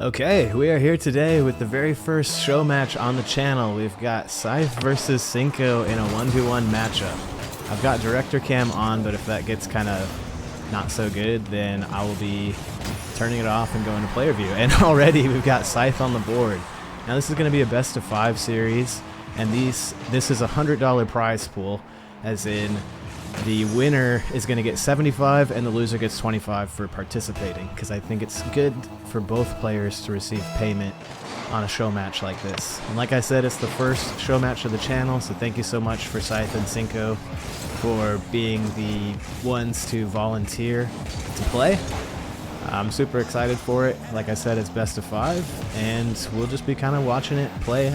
Okay, we are here today with the very first show match on the channel. We've got Scythe versus Cinco in a 1v1 matchup. I've got director cam on, but if that gets kind of not so good, then I will be turning it off and going to player view. And already we've got Scythe on the board. Now this is going to be a best of 5 series, and this is a $100 prize pool, as in the winner is going to get 75 and the loser gets 25 for participating, because I think it's good for both players to receive payment on a show match like this. And like I said, it's the first show match of the channel, so thank you so much for Scythe and Cinco for being the ones to volunteer to play. I'm super excited for it. Like I said, it's best of 5, and we'll just be kind of watching it play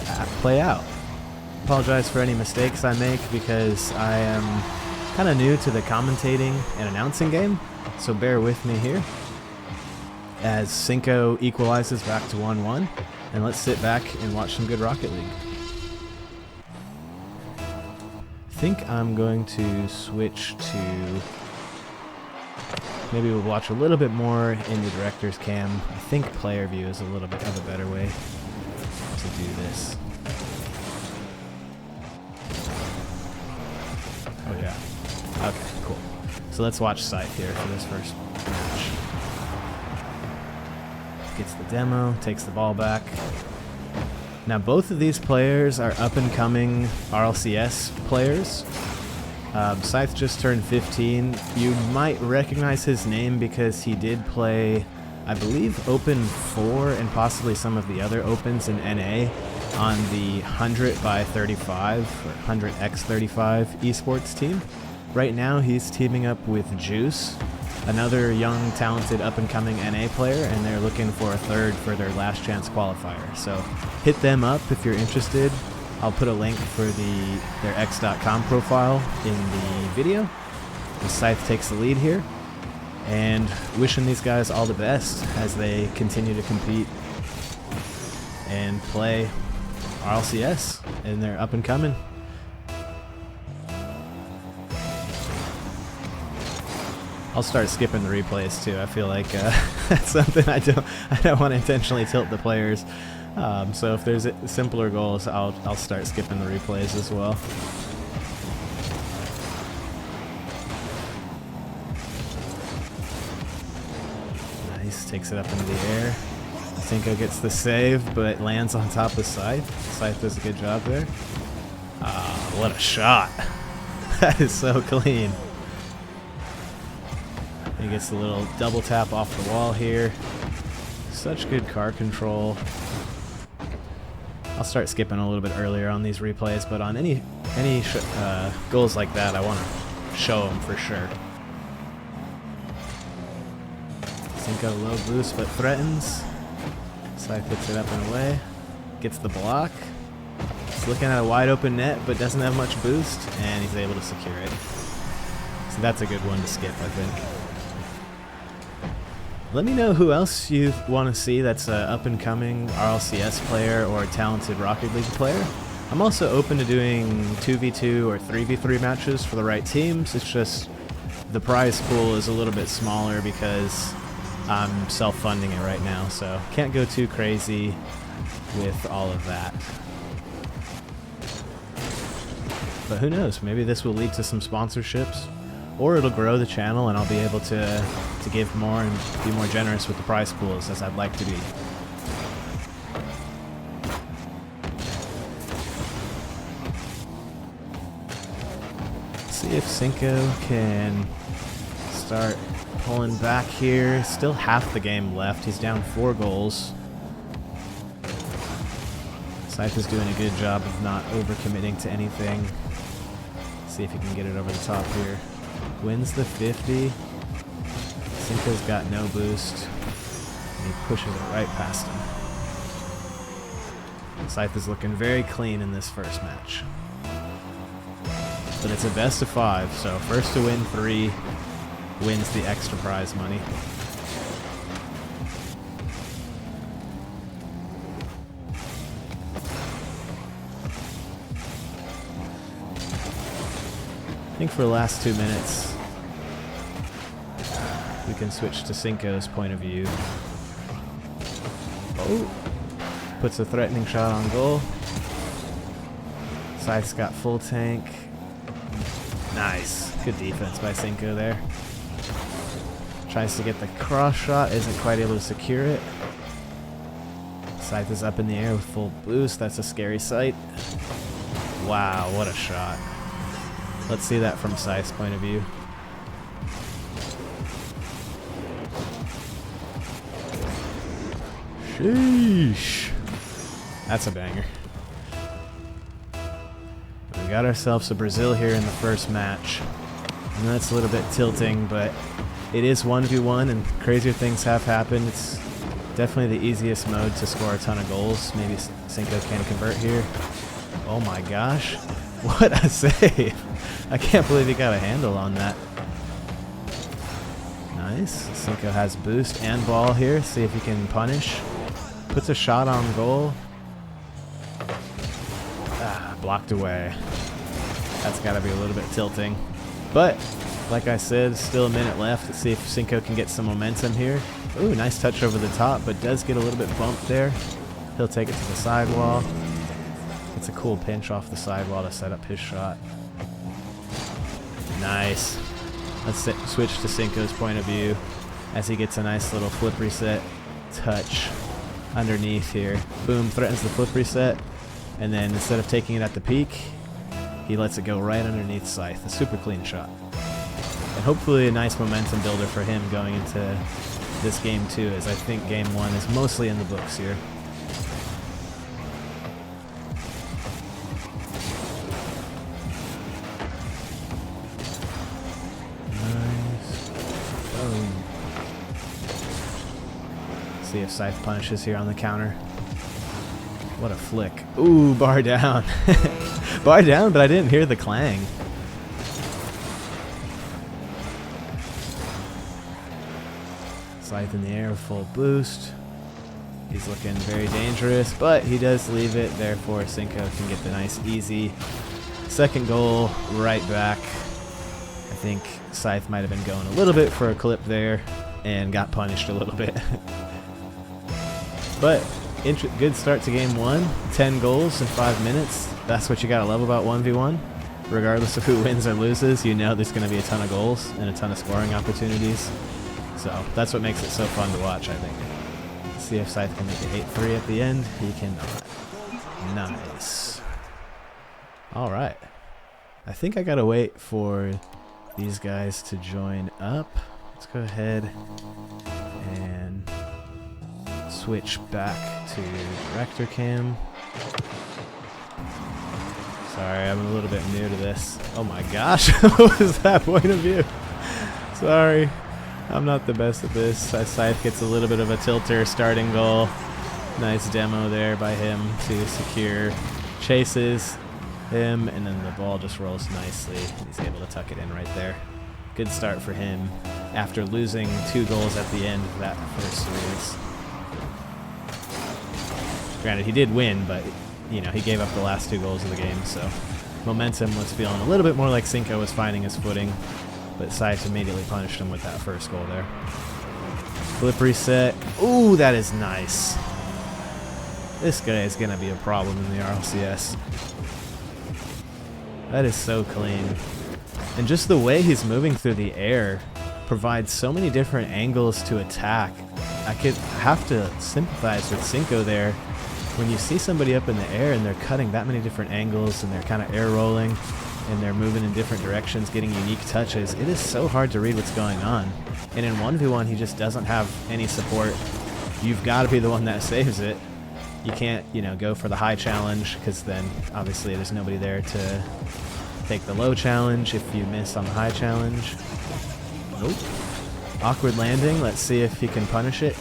out. Apologize for any mistakes I make, because I am kind of new to the commentating and announcing game, so bear with me here as Cinco equalizes back to 1-1, and let's sit back and watch some good Rocket League. I think I'm going to switch to, maybe we'll watch a little bit more in the director's cam. I think player view is a little bit of a better way to do this. Oh yeah. Okay, cool. So let's watch Scythe here for this first match. Gets the demo, takes the ball back. Now both of these players are up-and-coming RLCS players. Scythe just turned 15. You might recognize his name because he did play, I believe, Open 4 and possibly some of the other Opens in NA on the 100x35 or 100x35 esports team. Right now he's teaming up with Juice, another young, talented, up-and-coming NA player, and they're looking for a third for their last chance qualifier. So hit them up if you're interested. I'll put a link for their x.com profile in the video. The Scythe takes the lead here, and wishing these guys all the best as they continue to compete and play RLCS, and they're up and coming. I'll start skipping the replays too. I feel like that's something I don't want to intentionally tilt the players. So if there's simpler goals, I'll start skipping the replays as well. Nice, takes it up into the air. Cinco gets the save, but lands on top of Scythe. Scythe does a good job there. What a shot! That is so clean. He gets a little double tap off the wall here. Such good car control. I'll start skipping a little bit earlier on these replays, but on any goals like that, I want to show them for sure. Cinco low boost, but threatens. Scythe puts it up and away. Gets the block. He's looking at a wide open net, but doesn't have much boost, and he's able to secure it. So that's a good one to skip, I think. Let me know who else you want to see that's an up-and-coming RLCS player or a talented Rocket League player. I'm also open to doing 2v2 or 3v3 matches for the right teams. It's just the prize pool is a little bit smaller because I'm self-funding it right now, so can't go too crazy with all of that. But who knows, maybe this will lead to some sponsorships, or it'll grow the channel and I'll be able to give more and be more generous with the prize pools, as I'd like to be. See if Cinco can start pulling back here. Still half the game left. He's down 4 goals. Scythe is doing a good job of not overcommitting to anything. See if he can get it over the top here. Wins the 50. Cinco's got no boost, and he pushes it right past him. Scythe is looking very clean in this first match. But it's a best of 5, so first to win 3 wins the extra prize money. I think for the last 2 minutes, we can switch to Cinco's point of view. Oh, puts a threatening shot on goal. Scythe's got full tank. Nice. Good defense by Cinco there. Tries to get the cross shot, isn't quite able to secure it. Scythe is up in the air with full boost. That's a scary sight. Wow, what a shot. Let's see that from Scythe's point of view. Sheesh. That's a banger. We got ourselves a Brazil here in the first match. And that's a little bit tilting, but it is 1v1 and crazier things have happened. It's definitely the easiest mode to score a ton of goals. Maybe Cinco can convert here. Oh my gosh. What a save. I can't believe he got a handle on that. Nice. Cinco has boost and ball here. See if he can punish. Puts a shot on goal. Ah, blocked away. That's got to be a little bit tilting. But, like I said, still a minute left. Let's see if Cinco can get some momentum here. Ooh, nice touch over the top, but does get a little bit bumped there. He'll take it to the sidewall. It's a cool pinch off the sidewall to set up his shot. Nice. Let's switch to Cinco's point of view as he gets a nice little flip reset touch underneath here. Boom, threatens the flip reset, and then instead of taking it at the peak, he lets it go right underneath Scythe. A super clean shot. And hopefully a nice momentum builder for him going into this game too, as I think game one is mostly in the books here. Nice. Boom. See if Scythe punishes here on the counter. What a flick. Ooh, bar down. Bar down, but I didn't hear the clang. Scythe in the air, full boost. He's looking very dangerous, but he does leave it. Therefore, Cinco can get the nice, easy second goal right back. I think Scythe might have been going a little bit for a clip there and got punished a little bit. But good start to game one. 10 goals in 5 minutes. That's what you gotta love about 1v1. Regardless of who wins or loses, you know there's gonna be a ton of goals and a ton of scoring opportunities. So that's what makes it so fun to watch, I think. Let's see if Scythe can make it 8-3 at the end. He cannot. Nice. All right. I think I gotta wait for these guys to join up. Let's go ahead and switch back to director cam. Sorry, I'm a little bit new to this. Oh my gosh, what was that point of view? Sorry, I'm not the best at this. Scythe gets a little bit of a tilter starting goal. Nice demo there by him to secure. Chases him, and then the ball just rolls nicely. He's able to tuck it in right there. Good start for him after losing 2 goals at the end of that first series. Granted, he did win, but you know, he gave up the last 2 goals of the game, so momentum was feeling a little bit more like Cinco was finding his footing, but Scythe immediately punished him with that first goal there. Flip reset. Ooh, that is nice. This guy is going to be a problem in the RLCS. That is so clean. And just the way he's moving through the air provides so many different angles to attack. I have to sympathize with Cinco there. When you see somebody up in the air and they're cutting that many different angles and they're kind of air rolling and they're moving in different directions, getting unique touches, it is so hard to read what's going on. And in 1v1, he just doesn't have any support. You've got to be the one that saves it. You can't, you know, go for the high challenge because then obviously there's nobody there to take the low challenge if you miss on the high challenge. Nope. Awkward landing. Let's see if he can punish it.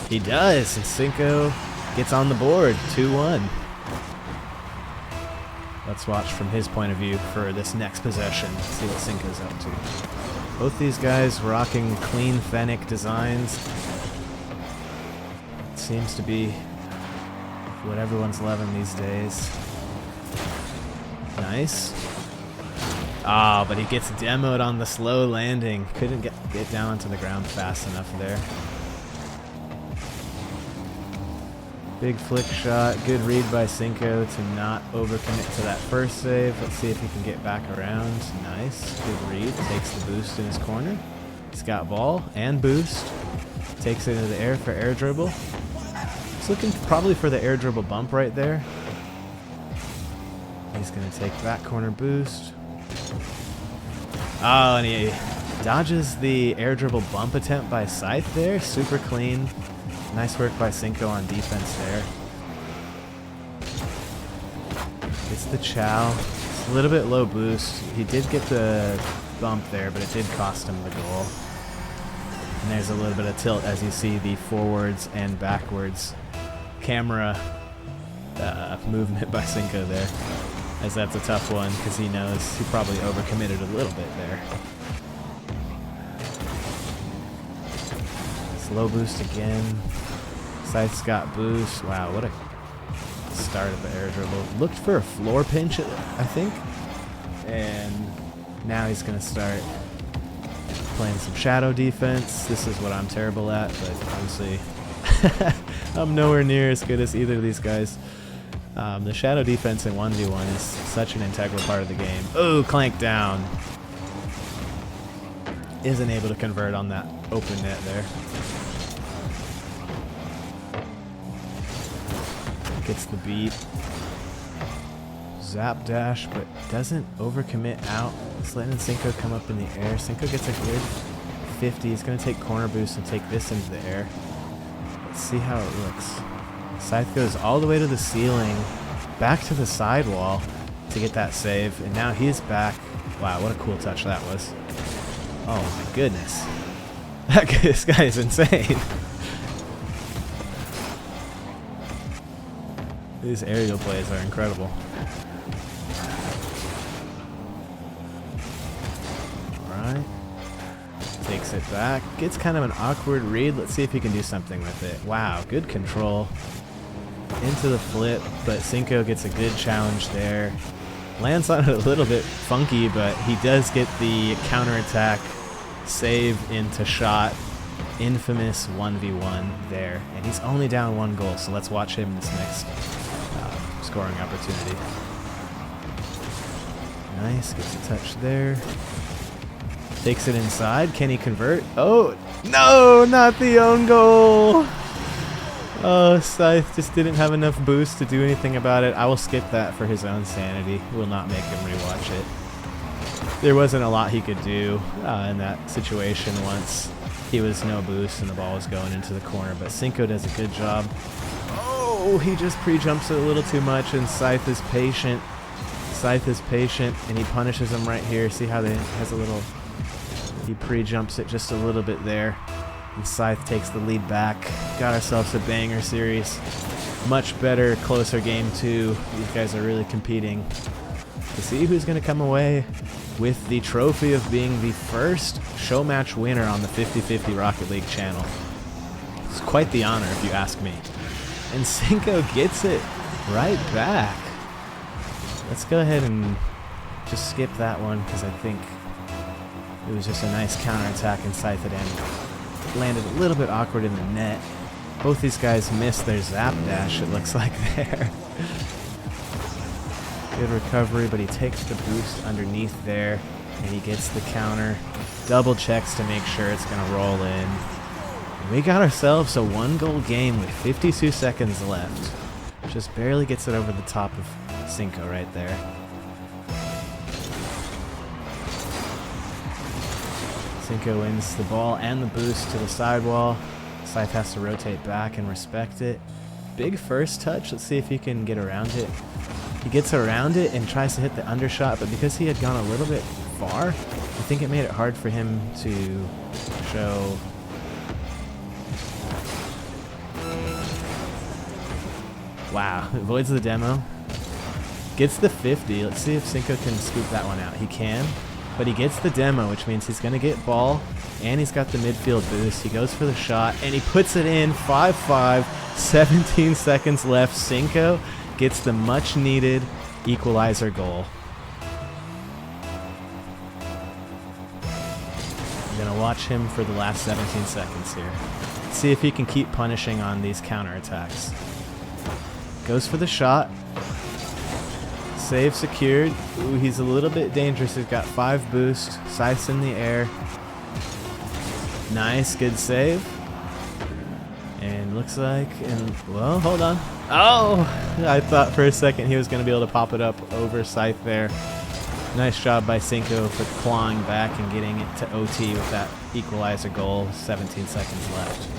He does, and Cinco gets on the board, 2-1. Let's watch from his point of view for this next possession. See what Cinco's up to. Both these guys rocking clean Fennec designs. It seems to be what everyone's loving these days. Nice. Ah, but he gets demoed on the slow landing. Couldn't get down onto the ground fast enough there. Big flick shot. Good read by Cinco to not overcommit to that first save. Let's see if he can get back around. Nice. Good read. Takes the boost in his corner. He's got ball and boost. Takes it into the air for air dribble. He's looking probably for the air dribble bump right there. He's going to take that corner boost. Oh, and he dodges the air dribble bump attempt by Scythe there. Super clean. Nice work by Cinco on defense there. Gets the chow. It's a little bit low boost. He did get the bump there, but it did cost him the goal. And there's a little bit of tilt as you see the forwards and backwards camera movement by Cinco there. As that's a tough one because he knows he probably overcommitted a little bit there. Slow boost again. Scythe's got boost. Wow, what a start of the air dribble. Looked for a floor pinch, I think. And now he's going to start playing some shadow defense. This is what I'm terrible at, but honestly, I'm nowhere near as good as either of these guys. The shadow defense in 1v1 is such an integral part of the game. Oh, clank down. Isn't able to convert on that open net there. Gets the beat. Zap dash, but doesn't overcommit out. Just letting Cinco come up in the air. Cinco gets a good 50. He's going to take corner boost and take this into the air. Let's see how it looks. Scythe goes all the way to the ceiling, back to the sidewall to get that save, and now he's back. Wow, what a cool touch that was. Oh my goodness. This guy is insane. These aerial plays are incredible. Alright. Takes it back. Gets kind of an awkward read. Let's see if he can do something with it. Wow, good control. Into the flip, but Cinco gets a good challenge there. Lands on it a little bit funky, but he does get the counterattack save into shot. Infamous 1v1 there. And he's only down 1 goal, so let's watch him this next scoring opportunity. Nice, gets a touch there. Takes it inside. Can he convert? Oh, no, not the own goal. Oh, Scythe just didn't have enough boost to do anything about it. I will skip that for his own sanity. Will not make him rewatch it. There wasn't a lot he could do in that situation once he was no boost and the ball was going into the corner. But Cinco does a good job. Oh, he just pre-jumps it a little too much, and Scythe is patient. Scythe is patient, and he punishes him right here. See how they has a little... He pre-jumps it just a little bit there. And Scythe takes the lead back. Got ourselves a banger series. Much better, closer game too. These guys are really competing to see who's going to come away with the trophy of being the first Showmatch winner on the 50/50 Rocket League channel. It's quite the honor if you ask me. And Cinco gets it right back. Let's go ahead and just skip that one because I think it was just a nice counterattack and Scythe had landed a little bit awkward in the net. Both these guys missed their zap dash, it looks like there. Good recovery, but he takes the boost underneath there, and he gets the counter. Double checks to make sure it's going to roll in. And we got ourselves a 1-goal game with 52 seconds left. Just barely gets it over the top of Cinco right there. Cinco wins the ball and the boost to the sidewall. Scythe has to rotate back and respect it. Big first touch. Let's see if he can get around it. He gets around it and tries to hit the undershot, but because he had gone a little bit far, I think it made it hard for him to show. Wow, avoids the demo. Gets the 50. Let's see if Cinco can scoop that one out. He can, but he gets the demo, which means he's going to get ball, and he's got the midfield boost. He goes for the shot, and he puts it in. 5-5, 17 seconds left. Cinco gets the much-needed equalizer goal. I'm going to watch him for the last 17 seconds here. See if he can keep punishing on these counterattacks. Goes for the shot. Save secured. Ooh, he's a little bit dangerous. He's got 5 boost. Scythe's in the air. Nice, good save. And looks like, well, hold on. Oh, I thought for a second he was going to be able to pop it up over Scythe there. Nice job by Cinco for clawing back and getting it to OT with that equalizer goal. 17 seconds left.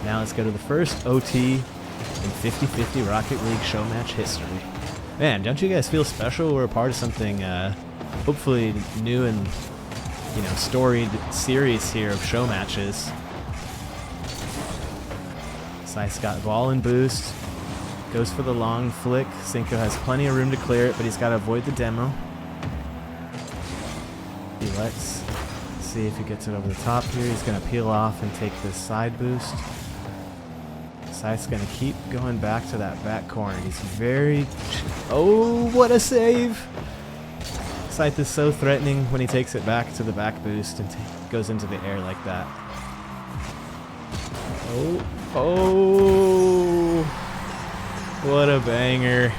Now let's go to the first OT in 50-50 Rocket League show match history. Man, don't you guys feel special? We're a part of something hopefully new and, you know, storied series here of show matches. Scythe's got ball and boost. Goes for the long flick. Cinco has plenty of room to clear it, but he's got to avoid the demo. He lets see if he gets it over the top here. He's going to peel off and take this side boost. Scythe's going to keep going back to that back corner. He's very... Oh, what a save! Scythe is so threatening when he takes it back to the back boost and goes into the air like that. Oh, what a banger.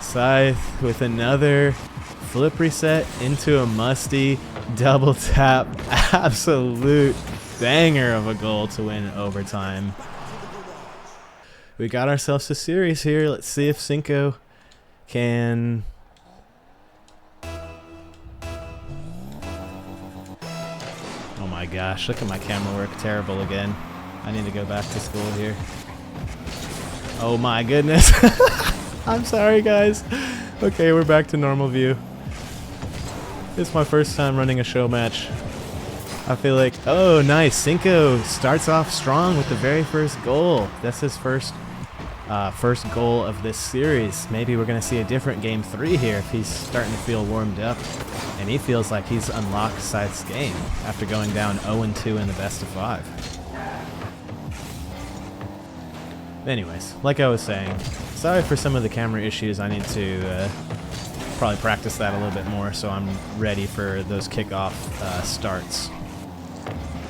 Scythe with another flip reset into a musty double tap. Absolute banger of a goal to win overtime. We got ourselves a series here. Let's see if Cinco can... Oh my gosh, look at my camera work. Terrible again. I need to go back to school here. Oh my goodness. I'm sorry, guys. Okay, we're back to normal view. It's my first time running a show match. I feel like, oh nice, Cinco starts off strong with the very first goal. That's his first goal of this series. Maybe we're going to see a different game 3 here if he's starting to feel warmed up. And he feels like he's unlocked Scythe's game after going down 0-2 in the best of 5. Anyways, like I was saying, sorry for some of the camera issues. I need to probably practice that a little bit more so I'm ready for those kickoff starts.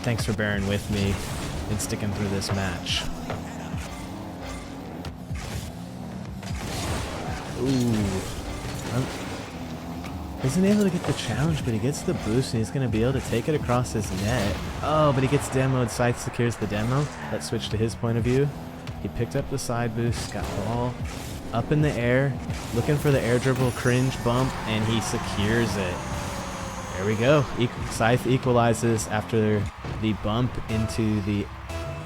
Thanks for bearing with me and sticking through this match. Ooh. Isn't able to get the challenge, but he gets the boost and he's going to be able to take it across his net. Oh, but he gets demoed. Scythe secures the demo. Let's switch to his point of view. He picked up the side boost, got ball up in the air, looking for the air dribble cringe bump, and he secures it. There we go. Scythe equalizes after the bump into the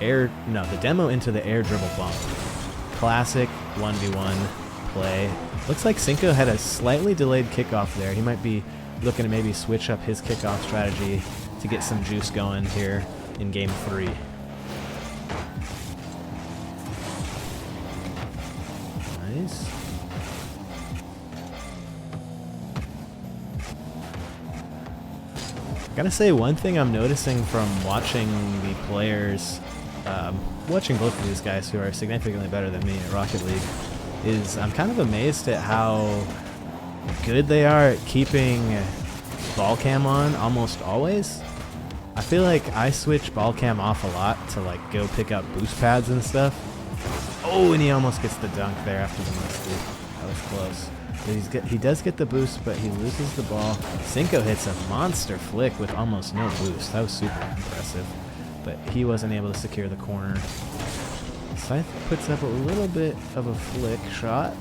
air, no, the demo into the air dribble bump. Classic 1v1 play. Looks like Cinco had a slightly delayed kickoff there. He might be looking to maybe switch up his kickoff strategy to get some juice going here in game 3. Nice. Gotta say, one thing I'm noticing from watching the players, watching both of these guys who are significantly better than me at Rocket League, is I'm kind of amazed at how good they are at keeping ball cam on almost always. I feel like I switch ball cam off a lot to like go pick up boost pads and stuff. Oh, and he almost gets the dunk there after the musty. That was close. But he does get the boost, but he loses the ball. Cinco hits a monster flick with almost no boost. That was super impressive. But he wasn't able to secure the corner. Scythe puts up a little bit of a flick shot.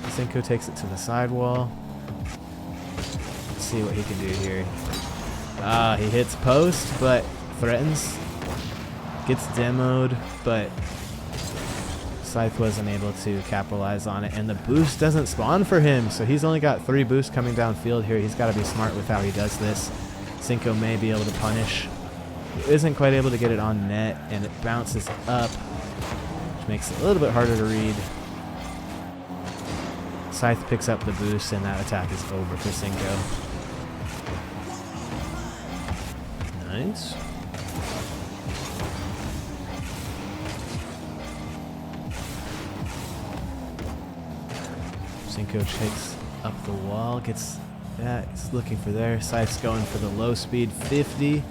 Cinco takes it to the sidewall. Let's see what he can do here. He hits post, but threatens. Gets demoed, but Scythe wasn't able to capitalize on it, and the boost doesn't spawn for him, so he's only got 3 boosts coming downfield here. He's got to be smart with how he does this. Cinco may be able to punish. He isn't quite able to get it on net, and it bounces up, which makes it a little bit harder to read. Scythe picks up the boost, and that attack is over for Cinco. Nice. Cinco takes up the wall, gets that, he's looking for there. Scythe's going for the low speed 50.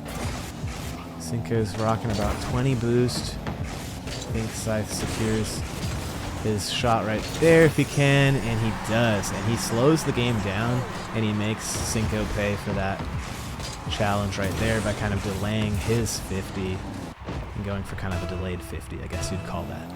Cinco's rocking about 20 boost. I think Scythe secures his shot right there if he can, and he does. And he slows the game down, and he makes Cinco pay for that challenge right there by kind of delaying his 50 and going for kind of a delayed 50, I guess you'd call that.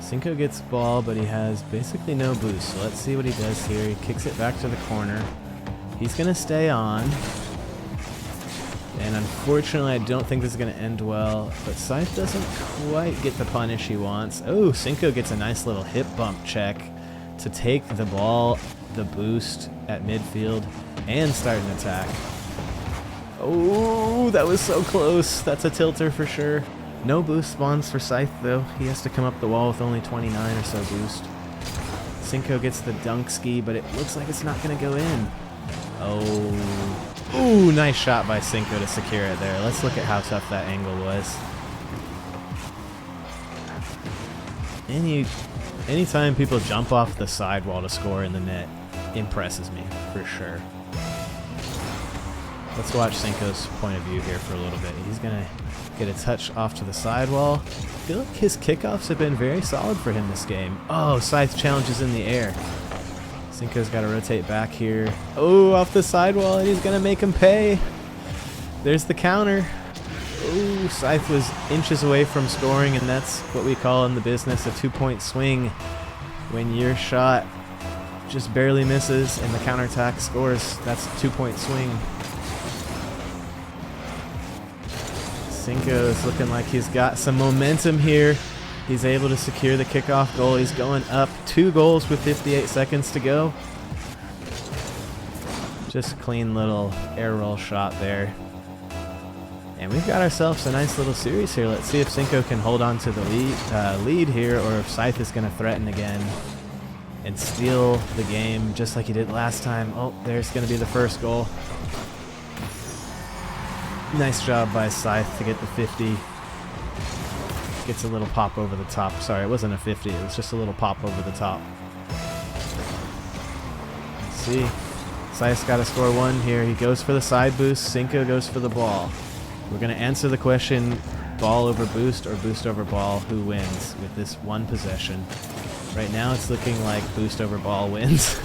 Cinco gets ball, but he has basically no boost, so let's see what he does here. He kicks it back to the corner. He's going to stay on. And unfortunately, I don't think this is going to end well, but Scythe doesn't quite get the punish he wants. Oh, Cinco gets a nice little hip bump check to take the ball, the boost at midfield, and start an attack. Oh, that was so close. That's a tilter for sure. No boost spawns for Scythe, though. He has to come up the wall with only 29 or so boost. Cinco gets the dunk ski, but it looks like it's not going to go in. Oh. Ooh, nice shot by Cinco to secure it there. Let's look at how tough that angle was. Anytime people jump off the sidewall to score in the net impresses me, for sure. Let's watch Cinco's point of view here for a little bit. He's going to get a touch off to the sidewall. I feel like his kickoffs have been very solid for him this game. Oh, Scythe challenges in the air. Cinco's got to rotate back here. Oh, off the sidewall, and he's going to make him pay. There's the counter. Oh, Scythe was inches away from scoring, and that's what we call in the business a 2-point swing. When your shot just barely misses and the counterattack scores, that's a 2-point swing. Cinco is looking like he's got some momentum here. He's able to secure the kickoff goal. He's going up 2 goals with 58 seconds to go. Just a clean little air roll shot there. And we've got ourselves a nice little series here. Let's see if Cinco can hold on to the lead here, or if Scythe is going to threaten again and steal the game just like he did last time. Oh, there's going to be the first goal. Nice job by Scythe to get the 50. Gets a little pop over the top. Sorry, it wasn't a 50. It was just a little pop over the top. Let's see. Scythe's got to score 1 here. He goes for the side boost. Cinco goes for the ball. We're going to answer the question, ball over boost or boost over ball, who wins with this one possession. Right now it's looking like boost over ball wins.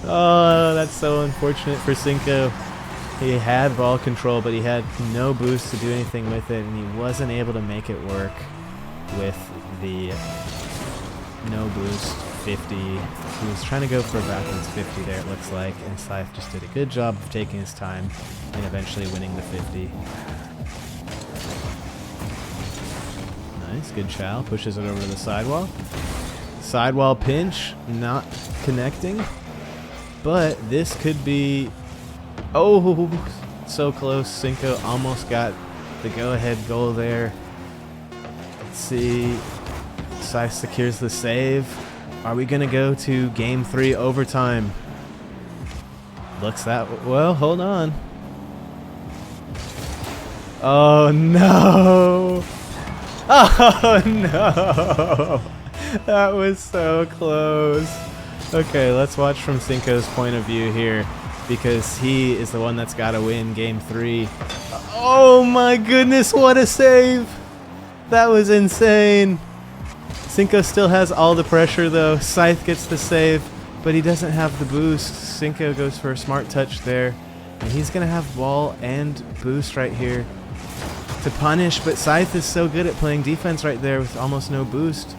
Oh, that's so unfortunate for Cinco. He had ball control, but he had no boost to do anything with it, and he wasn't able to make it work with the no boost 50. He was trying to go for a backwards 50 there, it looks like, and Scythe just did a good job of taking his time and eventually winning the 50. Nice, good chow. Pushes it over to the sidewall. Sidewall pinch, not connecting, but this could be... Oh, so close. Cinco almost got the go-ahead goal there. Let's see. Scythe secures the save. Are we going to go to Game 3 overtime? Looks that... Well, hold on. Oh, no. Oh, no. That was so close. Okay, let's watch from Cinco's point of view here, because he is the one that's got to win Game 3. Oh my goodness, what a save! That was insane. Cinco still has all the pressure though. Scythe gets the save, but he doesn't have the boost. Cinco goes for a smart touch there, and he's going to have ball and boost right here to punish, but Scythe is so good at playing defense right there with almost no boost.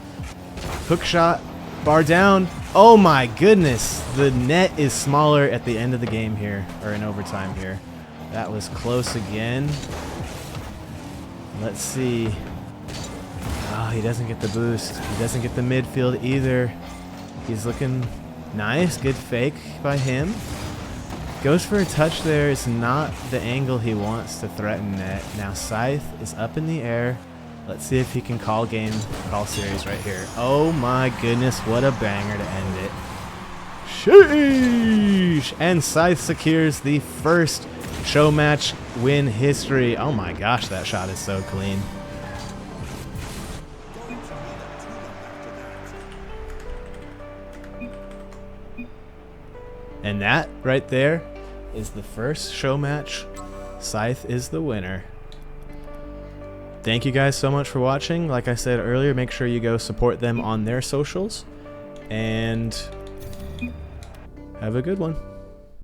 Hook shot, bar down. Oh my goodness, the net is smaller at the end of the game here, or in overtime here. That was close again. Let's see. Oh, he doesn't get the boost. He doesn't get the midfield either. He's looking nice, good fake by him. Goes for a touch there. It's not the angle he wants to threaten net. Now Scythe is up in the air. Let's see if he can call series right here. Oh my goodness, what a banger to end it. Sheesh! And Scythe secures the first show match win history. Oh my gosh, that shot is so clean. And that right there is the first show match Scythe is the winner. Thank you guys so much for watching. Like I said earlier, make sure you go support them on their socials. And have a good one.